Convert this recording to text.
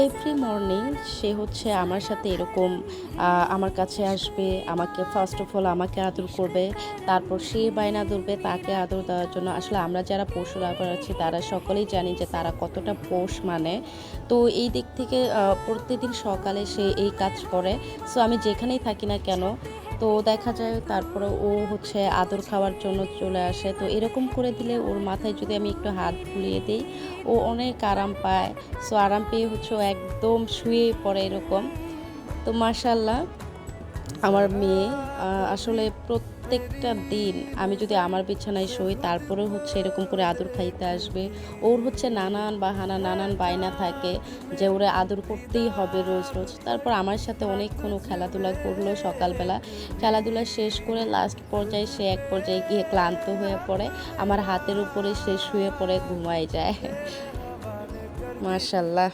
Every morning সে হচ্ছে আমার সাথে এরকম আমার কাছে আসবে, আমাকে ফার্স্ট অফ অল আমাকে আদর করবে, তারপর সে বায়না ধরবে তাকে আদর দেওয়ার জন্য। আসলে আমরা যারা পশু লাভার আছি তারা সকলেই জানি যে তারা কতটা পোষ মানে। তো এই দিক থেকে প্রতিদিন সকালে সে এই কাজ করে। সো আমি যেখানেই থাকি না কেন, তো দেখা যায় তারপরে ও হচ্ছে আদর খাওয়ার জন্য চলে আসে। তো এরকম করে দিলে ওর মাথায় যদি আমি একটু হাত বুলিয়ে দিই, ও অনেক আরাম পায়। সো আরাম পেয়ে হচ্ছে ও একদম শুয়ে পড়ে এরকম। তো মাশাআল্লাহ আমার মেয়ে আসলে প্রত্যেকটা দিন আমি যদি আমার বিছানায় শুই তারপরেও হচ্ছে এরকম করে আদর খাইতে আসবে। ওর হচ্ছে নানান বাহানা, নানান বায়না থাকে যে ওরে আদর করতেই হবে রোজ, রোজ। তারপর আমার সাথে অনেকক্ষণ ও খেলাধুলা করলো সকালবেলা। খেলাধুলা শেষ করে লাস্ট পর্যায়ে সে এক পর্যায়ে গিয়ে ক্লান্ত হয়ে পড়ে। আমার হাতের উপরে সে শুয়ে পড়ে ঘুমায় যায়। মাশাআল্লাহ।